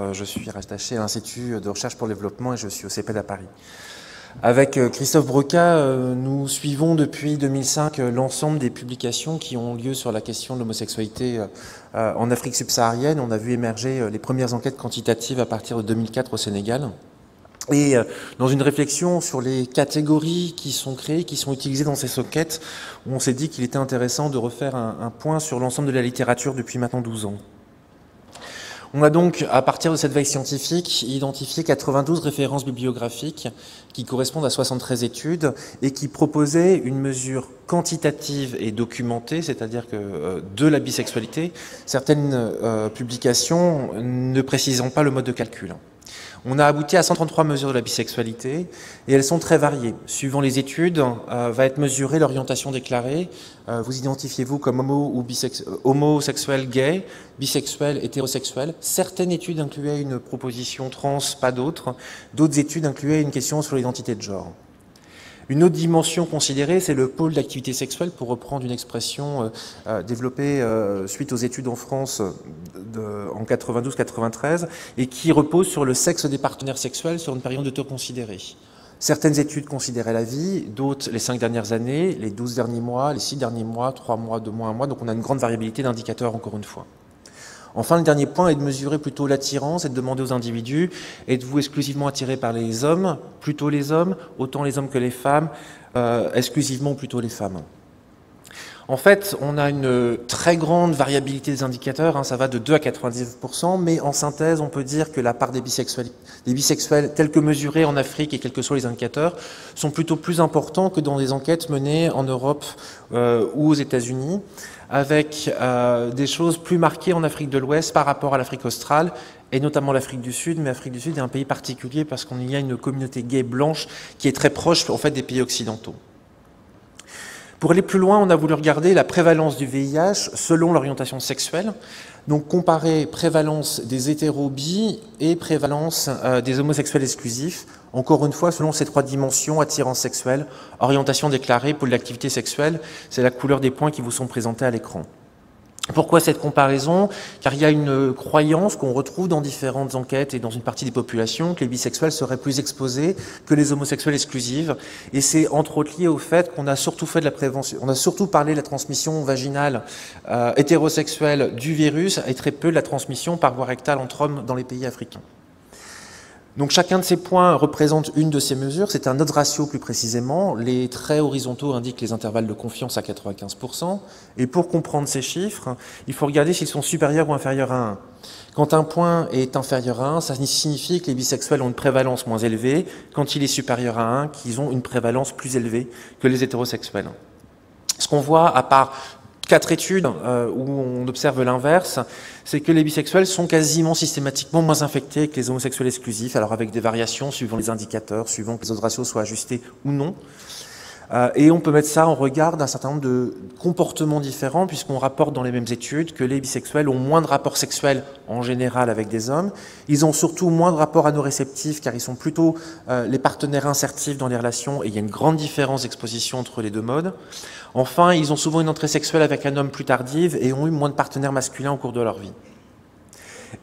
Je suis rattaché à l'Institut de recherche pour le développement et je suis au CEPED à Paris. Avec Christophe Breca, nous suivons depuis 2005 l'ensemble des publications qui ont lieu sur la question de l'homosexualité en Afrique subsaharienne. On a vu émerger les premières enquêtes quantitatives à partir de 2004 au Sénégal. Et dans une réflexion sur les catégories qui sont créées, qui sont utilisées dans ces enquêtes, on s'est dit qu'il était intéressant de refaire un point sur l'ensemble de la littérature depuis maintenant 12 ans. On a donc, à partir de cette veille scientifique, identifié 92 références bibliographiques qui correspondent à 73 études et qui proposaient une mesure quantitative et documentée, c'est-à-dire que de la bisexualité, certaines publications ne précisant pas le mode de calcul. On a abouti à 133 mesures de la bisexualité et elles sont très variées. Suivant les études, va être mesurée l'orientation déclarée. Vous identifiez-vous comme homosexuel gay, bisexuel, hétérosexuel. Certaines études incluaient une proposition trans, pas d'autres. D'autres études incluaient une question sur l'identité de genre. Une autre dimension considérée, c'est le pôle d'activité sexuelle, pour reprendre une expression développée suite aux études en France en 92-93, et qui repose sur le sexe des partenaires sexuels sur une période de temps considérée. Certaines études considéraient la vie, d'autres les 5 dernières années, les 12 derniers mois, les 6 derniers mois, 3 mois, 2 mois, 1 mois, donc on a une grande variabilité d'indicateurs encore une fois. Enfin, le dernier point est de mesurer plutôt l'attirance et de demander aux individus, êtes-vous exclusivement attiré par les hommes, plutôt les hommes, autant les hommes que les femmes, exclusivement plutôt les femmes. En fait, on a une très grande variabilité des indicateurs, ça va de 2 à 99%, mais en synthèse, on peut dire que la part des bisexuels tels que mesurés en Afrique et quels que soient les indicateurs, sont plutôt plus importants que dans des enquêtes menées en Europe ou aux États-Unis, avec des choses plus marquées en Afrique de l'Ouest par rapport à l'Afrique australe, et notamment l'Afrique du Sud, mais l'Afrique du Sud est un pays particulier parce qu'on y a une communauté gay blanche qui est très proche en fait des pays occidentaux. Pour aller plus loin, on a voulu regarder la prévalence du VIH selon l'orientation sexuelle, donc comparer prévalence des hétéro-bi et prévalence des homosexuels exclusifs, encore une fois selon ces 3 dimensions, attirance sexuelle, orientation déclarée, pôle d'activité sexuelle, c'est la couleur des points qui vous sont présentés à l'écran. Pourquoi cette comparaison? Car il y a une croyance qu'on retrouve dans différentes enquêtes et dans une partie des populations que les bisexuels seraient plus exposés que les homosexuels exclusifs. Et c'est entre autres lié au fait qu'on a surtout fait de la prévention, on a surtout parlé de la transmission vaginale hétérosexuelle du virus et très peu de la transmission par voie rectale entre hommes dans les pays africains. Donc chacun de ces points représente une de ces mesures, c'est un odds ratio plus précisément. Les traits horizontaux indiquent les intervalles de confiance à 95%. Et pour comprendre ces chiffres, il faut regarder s'ils sont supérieurs ou inférieurs à 1. Quand un point est inférieur à 1, ça signifie que les bisexuels ont une prévalence moins élevée. Quand il est supérieur à 1, qu'ils ont une prévalence plus élevée que les hétérosexuels. Ce qu'on voit, à part 4 études où on observe l'inverse, c'est que les bisexuels sont quasiment systématiquement moins infectés que les homosexuels exclusifs, alors avec des variations suivant les indicateurs, suivant que les odds ratios soient ajustés ou non. Et on peut mettre ça en regard d'un certain nombre de comportements différents, puisqu'on rapporte dans les mêmes études que les bisexuels ont moins de rapports sexuels en général avec des hommes. Ils ont surtout moins de rapports anoréceptifs, car ils sont plutôt les partenaires insertifs dans les relations, et il y a une grande différence d'exposition entre les deux modes. Enfin, ils ont souvent une entrée sexuelle avec un homme plus tardive et ont eu moins de partenaires masculins au cours de leur vie.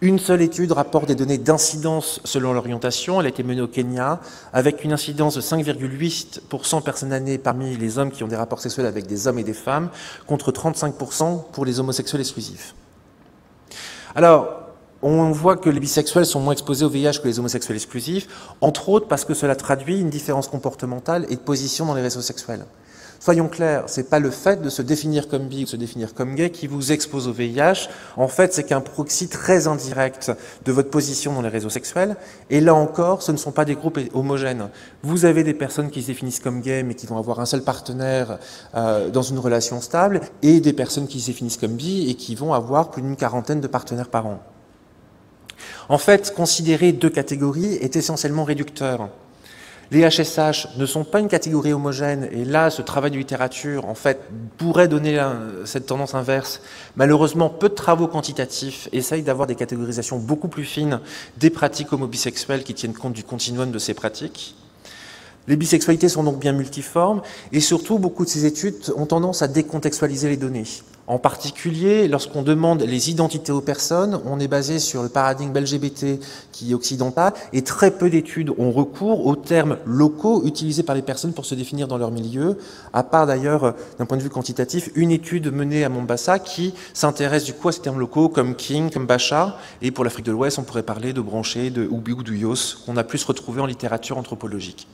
Une seule étude rapporte des données d'incidence selon l'orientation. Elle a été menée au Kenya, avec une incidence de 5,8% personnes années parmi les hommes qui ont des rapports sexuels avec des hommes et des femmes, contre 35% pour les homosexuels exclusifs. Alors, on voit que les bisexuels sont moins exposés au VIH que les homosexuels exclusifs, entre autres parce que cela traduit une différence comportementale et de position dans les réseaux sexuels. Soyons clairs, c'est pas le fait de se définir comme bi ou de se définir comme gay qui vous expose au VIH. En fait, c'est qu'un proxy très indirect de votre position dans les réseaux sexuels. Et là encore, ce ne sont pas des groupes homogènes. Vous avez des personnes qui se définissent comme gays mais qui vont avoir un seul partenaire dans une relation stable, et des personnes qui se définissent comme bi et qui vont avoir plus d'une quarantaine de partenaires par an. En fait, considérer 2 catégories est essentiellement réducteur. Les HSH ne sont pas une catégorie homogène, et là, ce travail de littérature, en fait, pourrait donner cette tendance inverse. Malheureusement, peu de travaux quantitatifs essayent d'avoir des catégorisations beaucoup plus fines des pratiques homobisexuelles qui tiennent compte du continuum de ces pratiques. Les bisexualités sont donc bien multiformes, et surtout, beaucoup de ces études ont tendance à décontextualiser les données. En particulier, lorsqu'on demande les identités aux personnes, on est basé sur le paradigme LGBT qui est occidental, et très peu d'études ont recours aux termes locaux utilisés par les personnes pour se définir dans leur milieu, à part d'ailleurs, d'un point de vue quantitatif, une étude menée à Mombasa qui s'intéresse du coup à ces termes locaux comme King, comme Bacha, et pour l'Afrique de l'Ouest, on pourrait parler de Branché, de Oubi ou d'Uyos, qu'on a plus retrouvé en littérature anthropologique.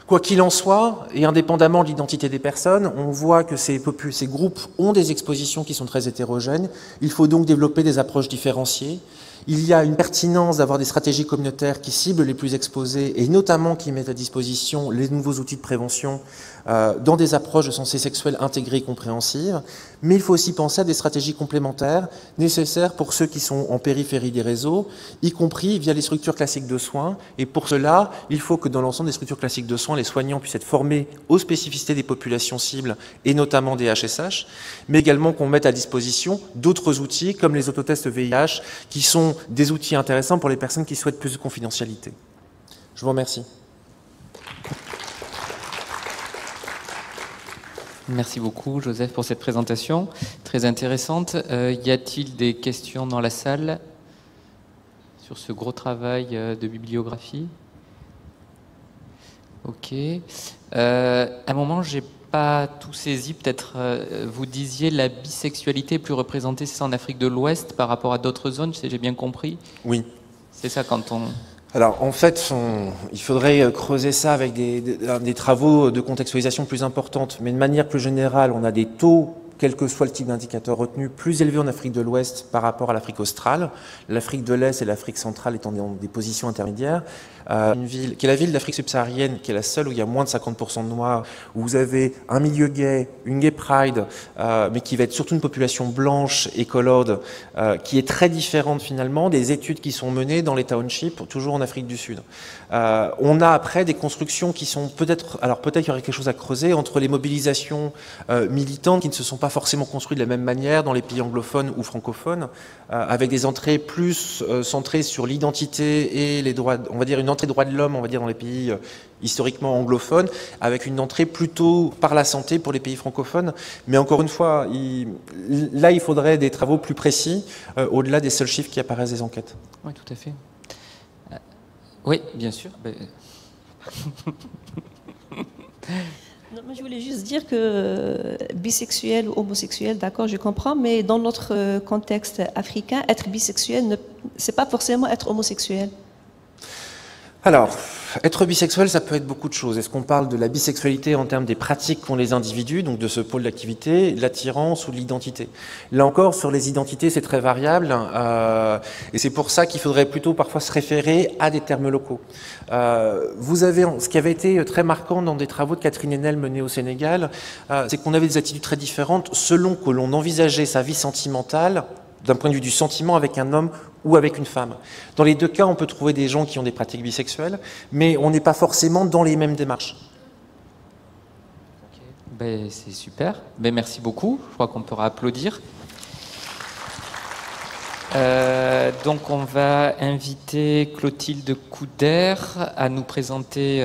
Quoi qu'il en soit, et indépendamment de l'identité des personnes, on voit que ces groupes ont des expositions qui sont très hétérogènes. Il faut donc développer des approches différenciées. Il y a une pertinence d'avoir des stratégies communautaires qui ciblent les plus exposés et notamment qui mettent à disposition les nouveaux outils de prévention dans des approches de santé sexuelle intégrées et compréhensives. Mais il faut aussi penser à des stratégies complémentaires nécessaires pour ceux qui sont en périphérie des réseaux, y compris via les structures classiques de soins. Et pour cela, il faut que dans l'ensemble des structures classiques de soins, les soignants puissent être formés aux spécificités des populations cibles et notamment des HSH, mais également qu'on mette à disposition d'autres outils comme les autotests VIH qui sont des outils intéressants pour les personnes qui souhaitent plus de confidentialité. Je vous remercie. Merci beaucoup, Joseph, pour cette présentation très intéressante. Y a-t-il des questions dans la salle sur ce gros travail de bibliographie? Ok. À un moment, j'ai pas tout saisi. Peut-être vous disiez la bisexualité est plus représentée, c'est ça, en Afrique de l'Ouest par rapport à d'autres zones, j'ai bien compris? Oui. C'est ça quand on... Alors, en fait, il faudrait creuser ça avec des travaux de contextualisation plus importantes. Mais de manière plus générale, on a des taux, quel que soit le type d'indicateur retenu, plus élevés en Afrique de l'Ouest par rapport à l'Afrique australe. L'Afrique de l'Est et l'Afrique centrale étant dans des positions intermédiaires. Une ville, qui est la ville d'Afrique subsaharienne, qui est la seule où il y a moins de 50% de Noirs, où vous avez un milieu gay, une gay pride, mais qui va être surtout une population blanche et colored, qui est très différente finalement des études qui sont menées dans les townships, toujours en Afrique du Sud. On a après des constructions qui sont peut-être, alors peut-être qu'il y aurait quelque chose à creuser entre les mobilisations militantes qui ne se sont pas forcément construites de la même manière dans les pays anglophones ou francophones, avec des entrées plus centrées sur l'identité et les droits, on va dire une entrée droits de l'homme, on va dire dans les pays historiquement anglophones, avec une entrée plutôt par la santé pour les pays francophones. Mais encore une fois, là il faudrait des travaux plus précis, au-delà des seuls chiffres qui apparaissent des enquêtes. Oui, tout à fait. Oui, bien sûr. Non, mais je voulais juste dire que bisexuel ou homosexuel, d'accord, je comprends, mais dans notre contexte africain, être bisexuel, c'est pas forcément être homosexuel. Alors, être bisexuel, ça peut être beaucoup de choses. Est-ce qu'on parle de la bisexualité en termes des pratiques qu'ont les individus, donc de ce pôle d'activité, de l'attirance ou de l'identité? Là encore, sur les identités, c'est très variable, et c'est pour ça qu'il faudrait plutôt parfois se référer à des termes locaux. Vous avez, ce qui avait été très marquant dans des travaux de Catherine Haenel menés au Sénégal, c'est qu'on avait des attitudes très différentes selon que l'on envisageait sa vie sentimentale d'un point de vue du sentiment avec un homme ou avec une femme. Dans les deux cas, on peut trouver des gens qui ont des pratiques bisexuelles, mais on n'est pas forcément dans les mêmes démarches. Okay. C'est super. Merci beaucoup. Je crois qu'on pourra applaudir. Donc on va inviter Clotilde Couder à nous présenter